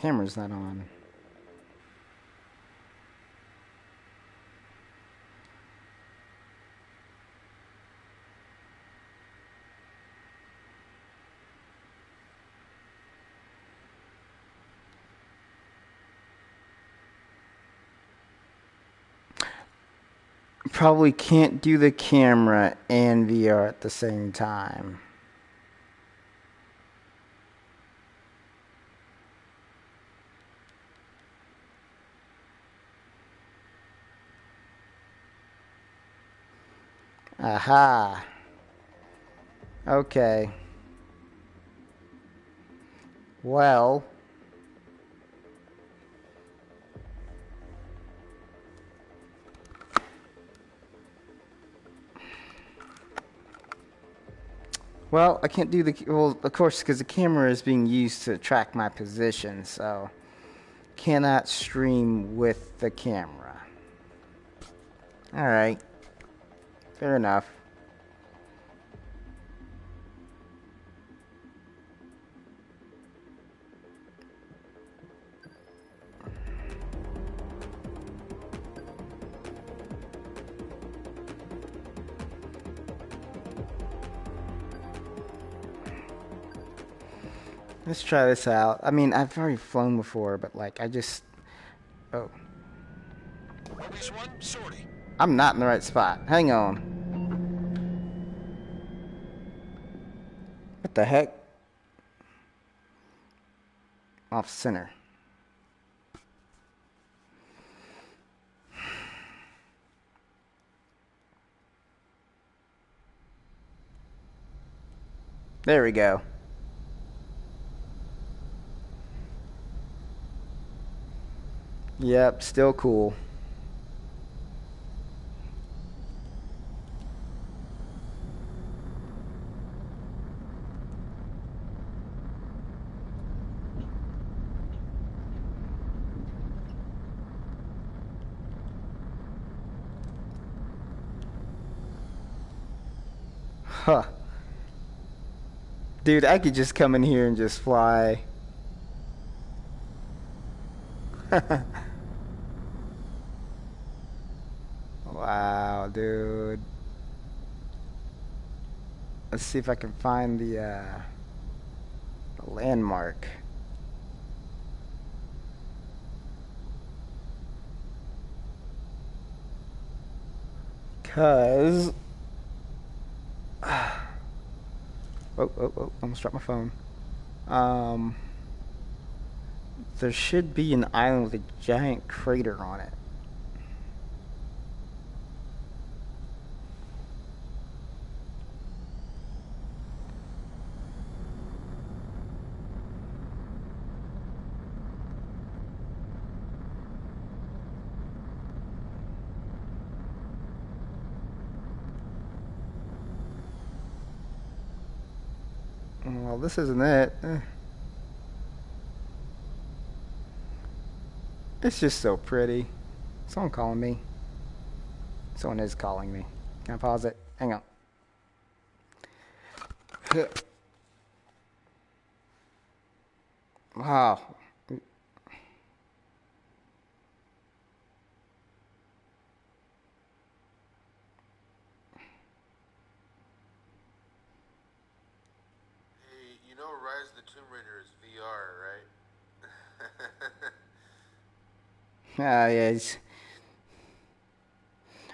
Camera's not on. Probably can't do the camera and VR at the same time. Aha. Okay. Well. Well, I can't do the... Well, of course, because the camera is being used to track my position, so... Cannot stream with the camera. Alright. Fair enough. Let's try this out. I mean, I've already flown before, but like, I just... Oh. I'm not in the right spot. Hang on. What the heck? Off center. There we go. Yep, still cool. Huh. Dude, I could just come in here and just fly. Wow, dude. Let's see if I can find the landmark. Cause... Oh, almost dropped my phone. There should be an island with a giant crater on it. Well, this isn't it. It's just so pretty. Someone calling me. Someone is calling me. Can I pause it? Hang on. Wow. Hey, you know Rise of the Tomb Raider is VR, right? Ah, yeah.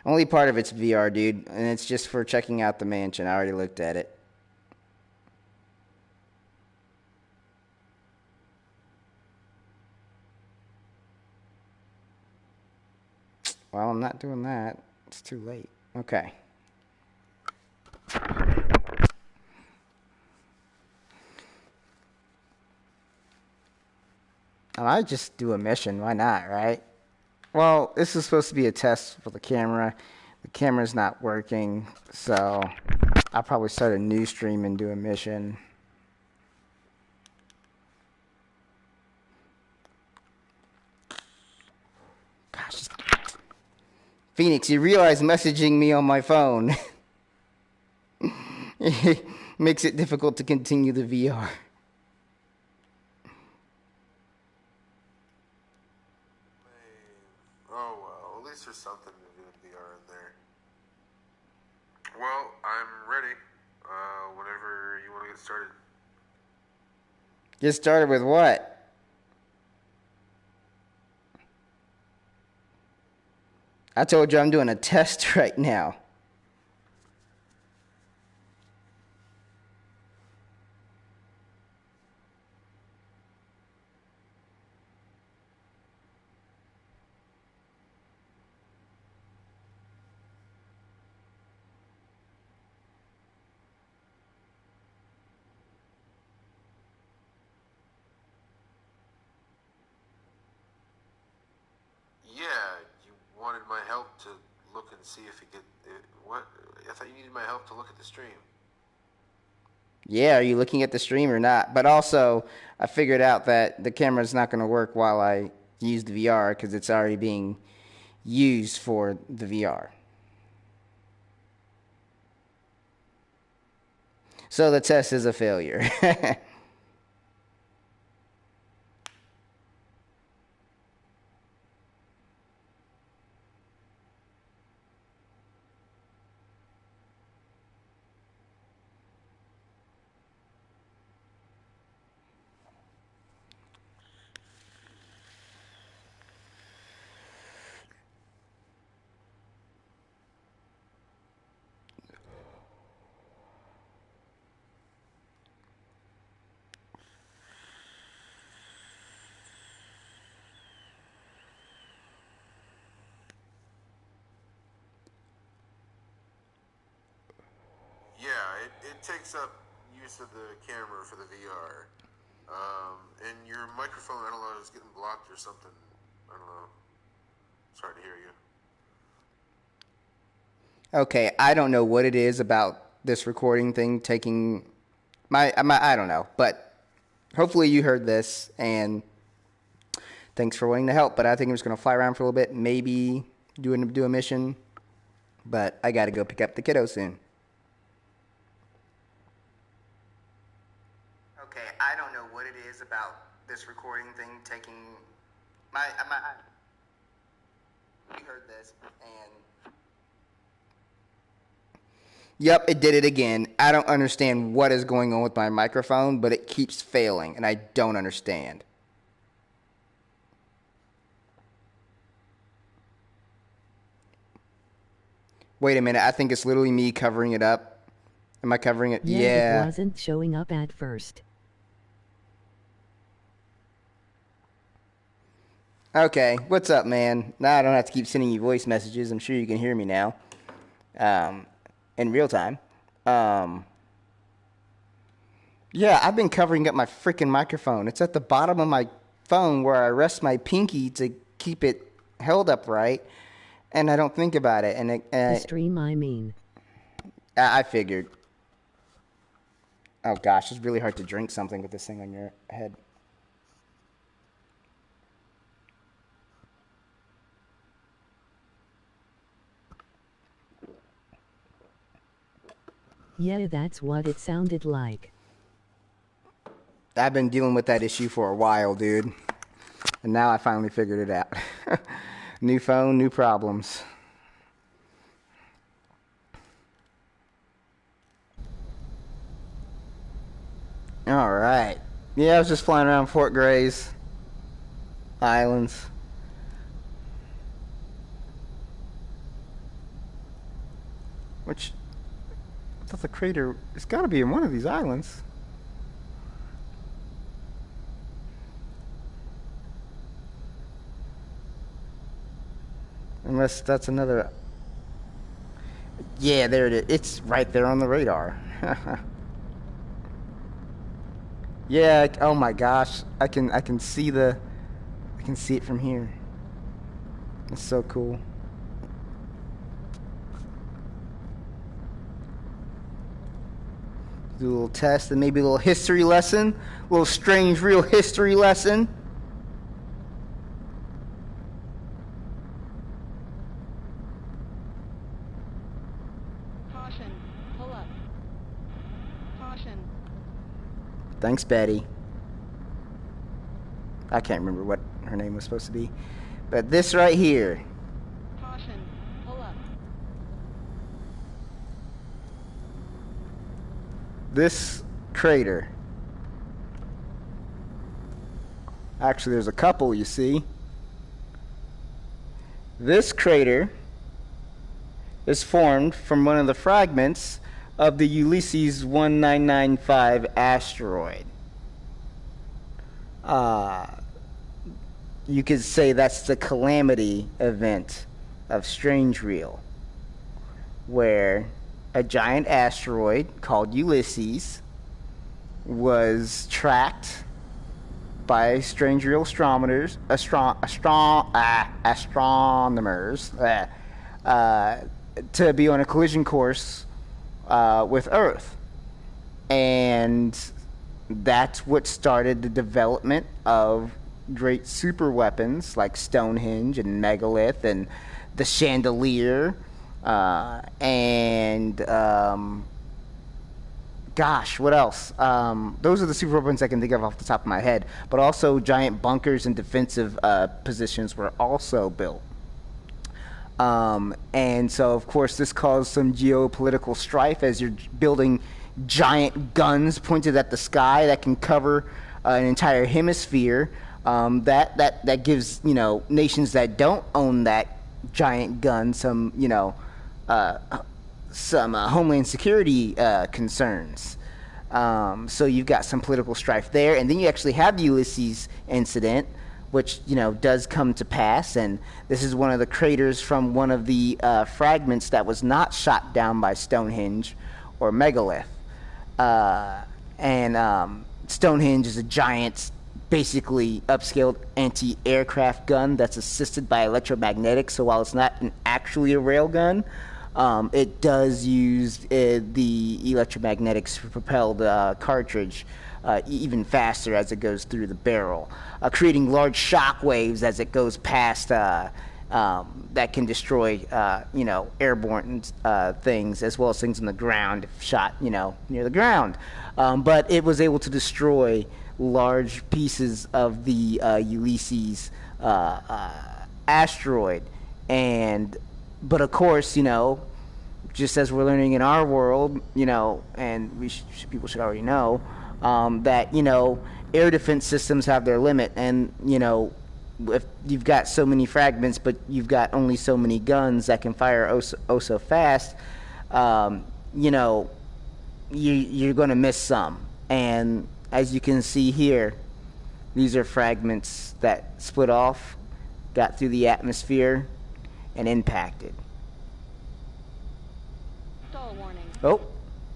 Only part of it's VR, dude, and it's just for checking out the mansion. I already looked at it. Well, I'm not doing that. It's too late. Okay. I might just do a mission. Why not, right? Well, this is supposed to be a test for the camera. The camera's not working, so I'll probably start a new stream and do a mission. Gosh. Phoenix, you realize messaging me on my phone makes it difficult to continue the VR. guess there's something to do with VR in there. Well, I'm ready. Whenever you want to get started. Get started with what? I told you I'm doing a test right now. Yeah, you wanted my help to look and see if you could. What? I thought you needed my help to look at the stream. Yeah, are you looking at the stream or not? But also, I figured out that the camera's not going to work while I use the VR because it's already being used for the VR. So the test is a failure. Yeah, it takes up use of the camera for the VR. And your microphone, I don't know, is getting blocked or something. I don't know. Sorry to hear you. Okay, I don't know what it is about this recording thing taking my I don't know, but hopefully you heard this and thanks for wanting to help. But I think I'm just gonna fly around for a little bit, maybe do a mission. But I gotta go pick up the kiddo soon. Okay, I don't know what it is about this recording thing taking you heard this and yep, it did it again. I don't understand what is going on with my microphone, but it keeps failing and I don't understand. Wait a minute, I think it's literally me covering it up. Am I covering it? Yeah. It wasn't showing up at first. Okay, what's up, man? Now I don't have to keep sending you voice messages. I'm sure you can hear me now. In real time. Yeah, I've been covering up my freaking microphone. It's at the bottom of my phone where I rest my pinky to keep it held upright, and I don't think about it. And the stream, I mean. I figured. Oh gosh, it's really hard to drink something with this thing on your head. Yeah, that's what it sounded like. I've been dealing with that issue for a while, dude. And now I finally figured it out. New phone, new problems. All right. Yeah, I was just flying around Fort Gray's islands. Which, I thought the crater, it's got to be in one of these islands. Unless that's another. Yeah, there it is. It's right there on the radar. Yeah, oh my gosh. I can see it from here. It's so cool. Do a little test and maybe a little history lesson. A little Strangereal history lesson. Caution. Pull up. Caution. Thanks, Betty. I can't remember what her name was supposed to be. But this right here. Caution. this crater. Actually, there's a couple, you see. This crater is formed from one of the fragments of the Ulysses 1995 asteroid. You could say that's the calamity event of Strangereal, where a giant asteroid called Ulysses was tracked by Strangereal astronomers to be on a collision course with Earth. And that's what started the development of great super weapons like Stonehenge and Megalith and the Chandelier gosh, what else? Those are the super weapons I can think of off the top of my head. But also giant bunkers and defensive positions were also built. And so, of course, this caused some geopolitical strife as you're building giant guns pointed at the sky that can cover an entire hemisphere. That gives, nations that don't own that giant gun some, homeland security concerns. So you've got some political strife there, and then you actually have the Ulysses incident, which does come to pass, and this is one of the craters from one of the fragments that was not shot down by Stonehenge or Megalith. Stonehenge is a giant, basically upscaled anti-aircraft gun that's assisted by electromagnetics. So while it's not actually a railgun, it does use the electromagnetics propelled cartridge even faster as it goes through the barrel, creating large shock waves as it goes past that can destroy airborne things as well as things on the ground if shot near the ground. But it was able to destroy large pieces of the Ulysses asteroid. But of course, just as we're learning in our world, and people should already know, that, air defense systems have their limit. And, if you've got so many fragments, but you've got only so many guns that can fire so fast, you're going to miss some. And as you can see here, these are fragments that split off, got through the atmosphere, and impacted. Stall warning. Oh,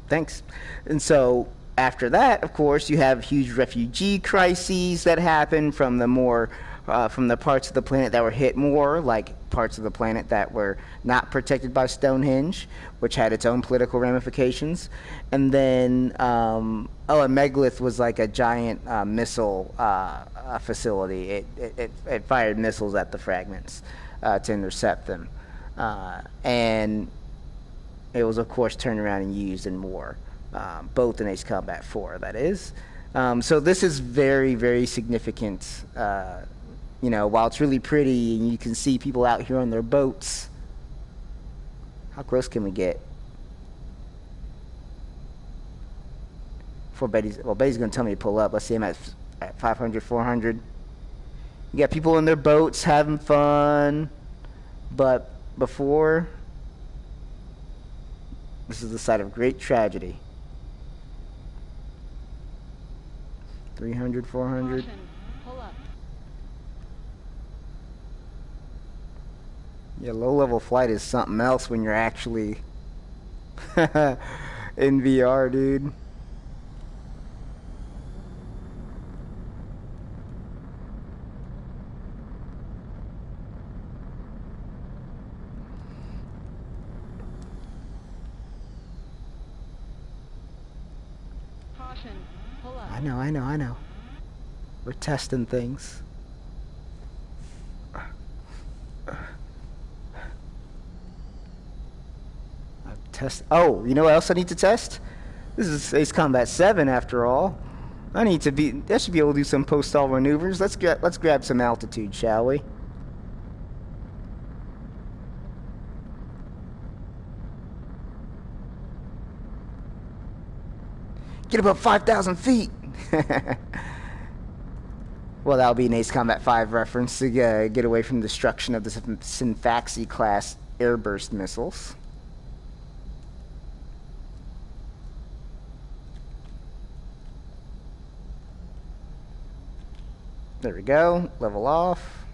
thanks. And so after that, of course, you have huge refugee crises that happen from the parts of the planet that were hit more, like parts of the planet that were not protected by Stonehenge, which had its own political ramifications. And then, and Megalith was like a giant missile facility. It fired missiles at the fragments to intercept them. And it was, of course, turned around and used in war, both in Ace Combat 4, that is. So this is very, very significant. While it's really pretty and you can see people out here on their boats, how close can we get? Before Betty's going to tell me to pull up. Let's see, I'm at 500, 400. You got people in their boats having fun, but before, this is the site of great tragedy. 300, 400. Caution. Pull up. Yeah, low-level flight is something else when you're actually in VR, dude. Caution. Pull up. I know. We're testing things. Oh, you know what else I need to test? This is Ace Combat 7 after all. I should be able to do some post-stall maneuvers. Let's grab some altitude, shall we? Get above 5,000 feet. Well, that'll be an Ace Combat 5 reference to get away from the destruction of the Synfaxi class airburst missiles. There we go. Level off.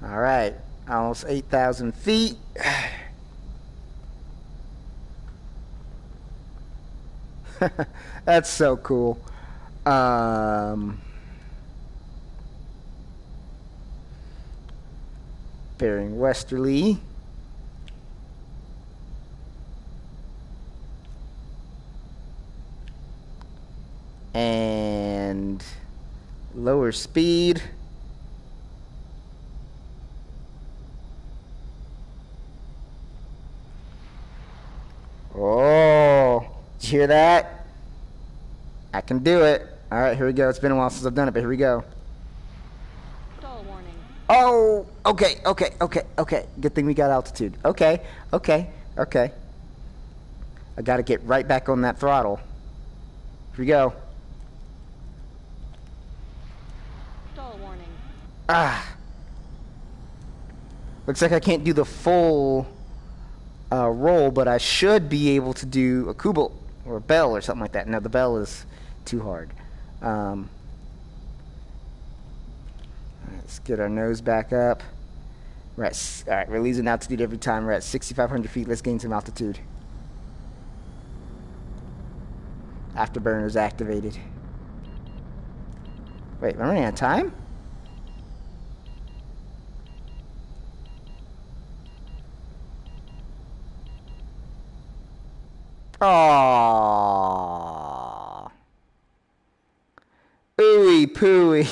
All right. Almost 8,000 feet. That's so cool. Bearing westerly. And lower speed. Oh, did you hear that? I can do it. All right, here we go. It's been a while since I've done it, but here we go. Stall warning. Oh, okay. Good thing we got altitude. Okay. I got to get right back on that throttle. Here we go. Stall warning. Looks like I can't do the full roll, but I should be able to do a kubel or a bell or something like that. No, the bell is too hard. Let's get our nose back up. All right, we're losing altitude every time. We're at 6,500 feet. Let's gain some altitude. Afterburner's activated. Wait, am I running out of time? Aww. Ooey pooey.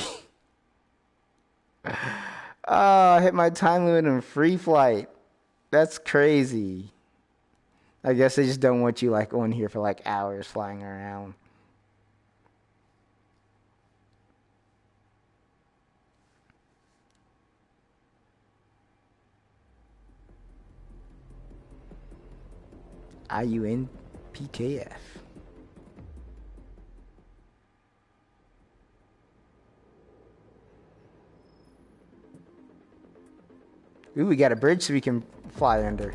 Oh, I hit my time limit in free flight. That's crazy. I guess they just don't want you like on here for like hours flying around. IUNPKF. Ooh, we got a bridge so we can fly under.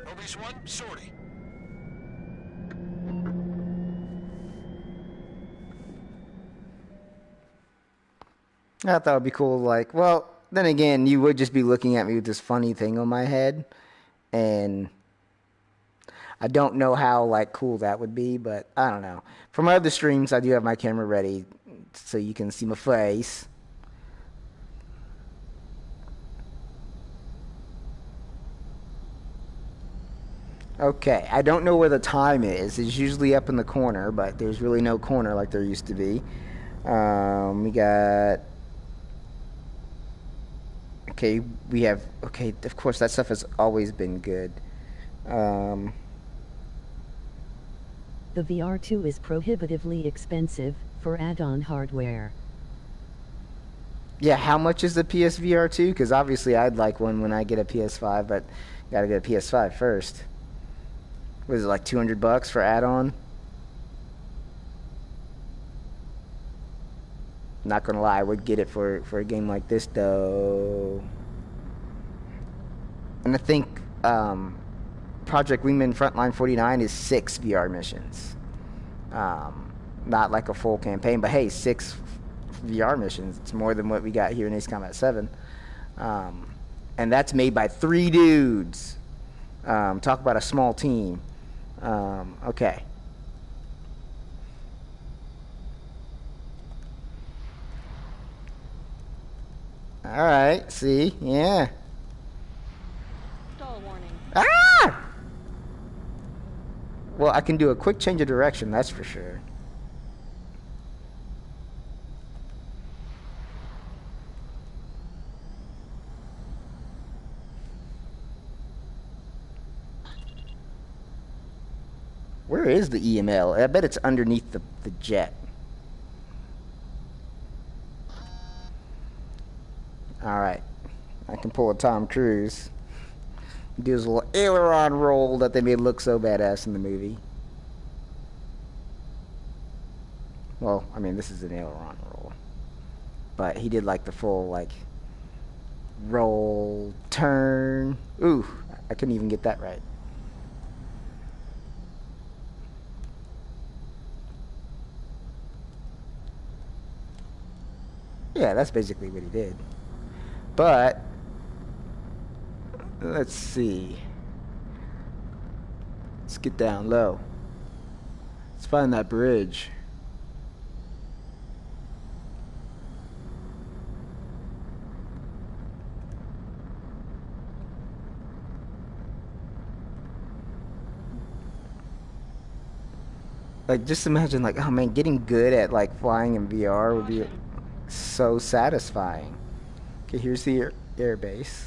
Nobody's one, sortie. I thought it'd be cool, like, well, then again, you would just be looking at me with this funny thing on my head, and I don't know how, like, cool that would be, but I don't know. For my other streams, I do have my camera ready so you can see my face. Okay, I don't know where the time is. It's usually up in the corner, but there's really no corner like there used to be. We got... Okay, we have... Okay, of course, that stuff has always been good. The VR2 is prohibitively expensive for add-on hardware. Yeah, how much is the PSVR 2? Because obviously I'd like one when I get a PS5, but gotta get a PS5 first. What is it, like $200 for add-on? Not gonna lie, I would get it for a game like this though. And I think Project Wingman Frontline 49 is 6 VR missions. Not like a full campaign, but hey, 6 VR missions. It's more than what we got here in Ace Combat 7. And that's made by 3 dudes. Talk about a small team. Okay. All right. See, yeah. Stall warning. Ah! Well, I can do a quick change of direction. That's for sure. Where is the EML? I bet it's underneath the jet. Alright. I can pull a Tom Cruise. Do his little aileron roll that they made look so badass in the movie. Well, I mean, this is an aileron roll. But he did like the full, like, roll, turn. Ooh, I couldn't even get that right. Yeah, that's basically what he did. But let's see. Let's get down low. Let's find that bridge. Like, just imagine, like, oh man, getting good at like flying in VR would be so satisfying. Okay, here's the air base.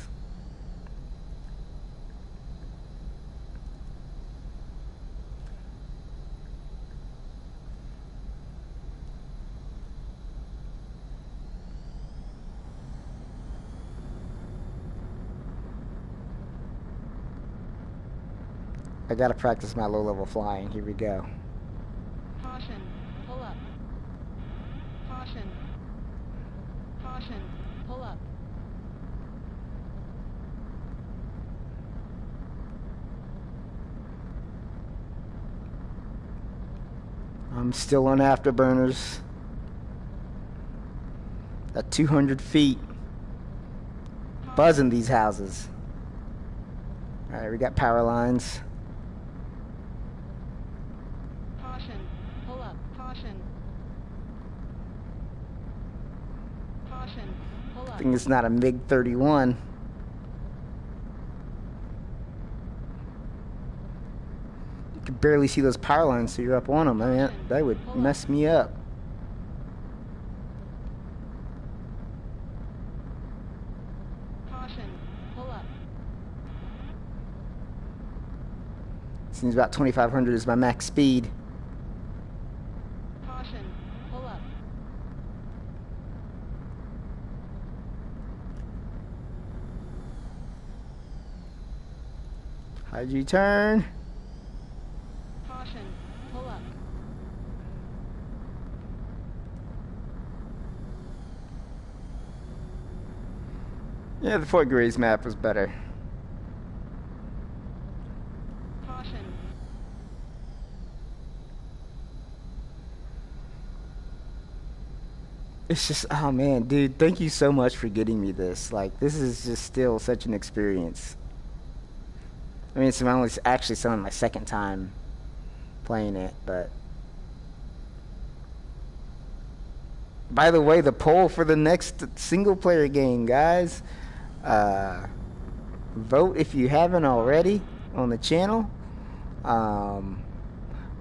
I gotta practice my low-level flying. Here we go. Caution. Pull up. Caution. Caution. Pull up. I'm still on afterburners. At 200 feet. Buzzing these houses. Alright, we got power lines. Caution. Pull up. Caution. Caution. Pull up. I think it's not a MiG-31. You can barely see those power lines, so you're up on them. I mean, that would mess me up. Caution. Pull up. Seems about 2,500 is my max speed. Caution. Pull up. How'd you turn? Caution. Pull up. Yeah, the Fort Gray's map was better. Caution. It's just, oh man, dude, thank you so much for getting me this. Like, this is just still such an experience. I mean, it's actually some of my second time playing it, but... By the way, the poll for the next single-player game, guys. Vote if you haven't already on the channel. I'm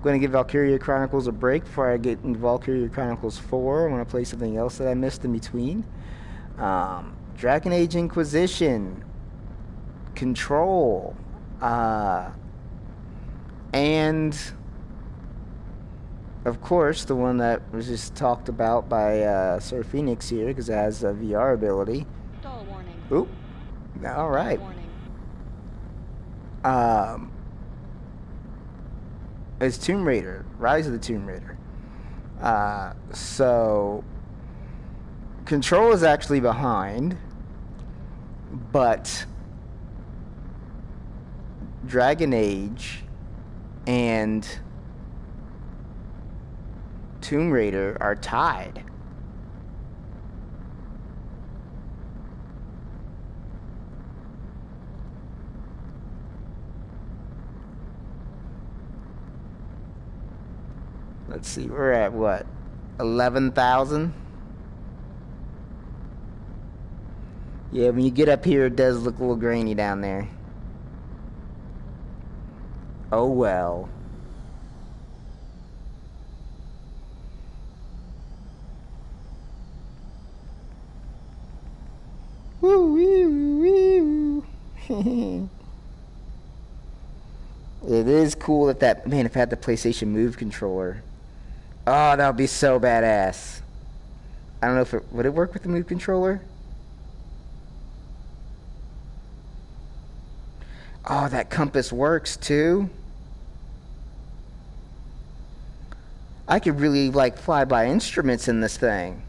going to give Valkyria Chronicles a break before I get into Valkyria Chronicles 4. I want to play something else that I missed in between. Dragon Age Inquisition, Control, and of course the one that was just talked about by Sir Phoenix here, because it has a VR ability. Stall warning. Oop. All right. Stall warning. It's Tomb Raider, Rise of the Tomb Raider. So Control is actually behind, but Dragon Age and Tomb Raider are tied. Let's see, we're at what? 11,000? Yeah, when you get up here, it does look a little grainy down there. Oh well. Woo, woo, woo. It is cool that man, if I had the PlayStation Move controller. Oh, that would be so badass. I don't know if would it work with the Move controller? Oh, that compass works too. I could really like fly by instruments in this thing.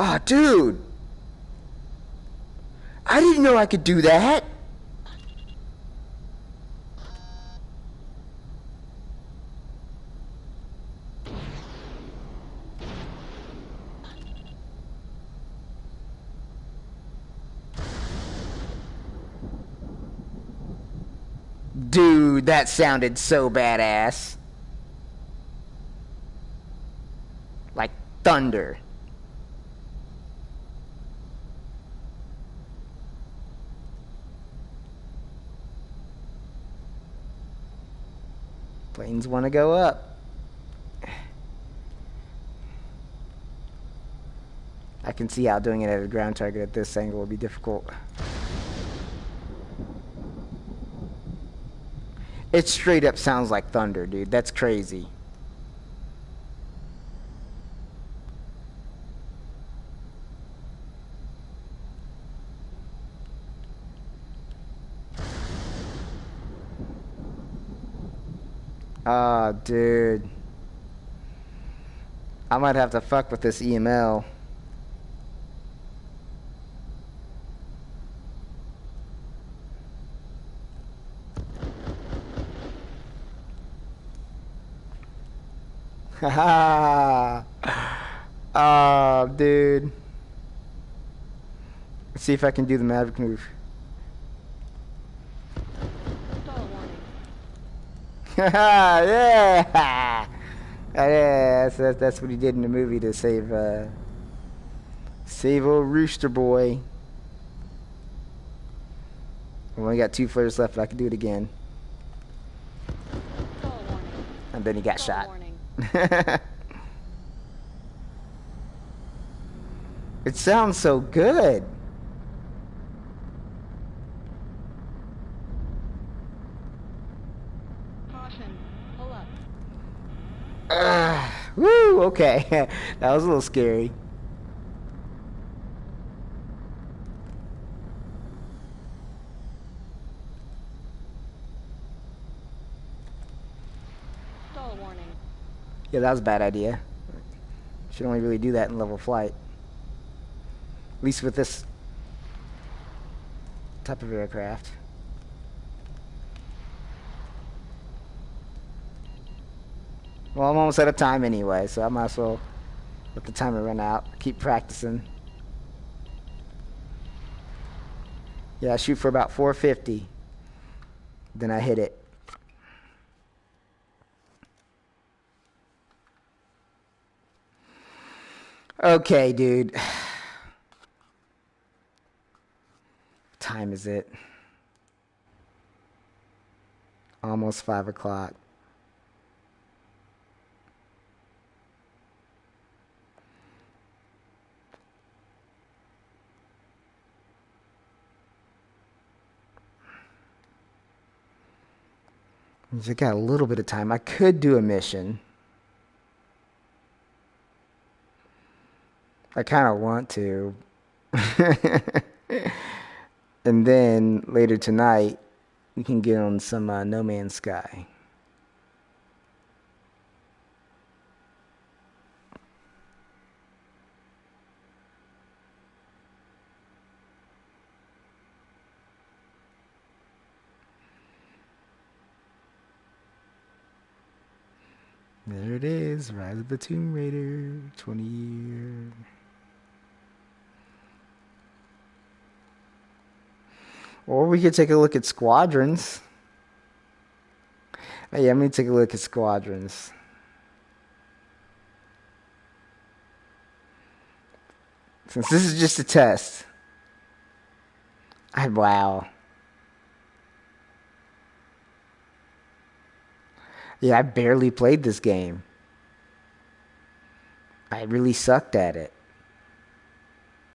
Oh, dude. I didn't know I could do that. Dude, that sounded so badass. Like thunder. Planes want to go up. I can see how doing it at a ground target at this angle would be difficult. It straight up sounds like thunder, dude. That's crazy. Oh, dude. I might have to fuck with this EML. Haha. Oh, dude. Let's see if I can do the Maverick move. Stall warning. Haha, yeah. Yeah, that's what he did in the movie to save old Rooster Boy. We only got 2 flares left, but I can do it again. Stall warning. And then he got Stall shot. warning. It sounds so good. Caution. Pull up. Woo, okay. That was a little scary. Stall warning. Yeah, that was a bad idea. Should only really do that in level flight. At least with this type of aircraft. Well, I'm almost out of time anyway, so I might as well let the timer run out. Keep practicing. Yeah, I shoot for about 450. Then I hit it. Okay, dude. What time is it? Almost 5 o'clock. I got a little bit of time. I could do a mission. I kind of want to. And then later tonight, we can get on some No Man's Sky. There it is, Rise of the Tomb Raider, 20 year. Or we could take a look at Squadrons. Oh, yeah, I'm going to take a look at Squadrons. Since this is just a test. Wow. Yeah, I barely played this game. I really sucked at it.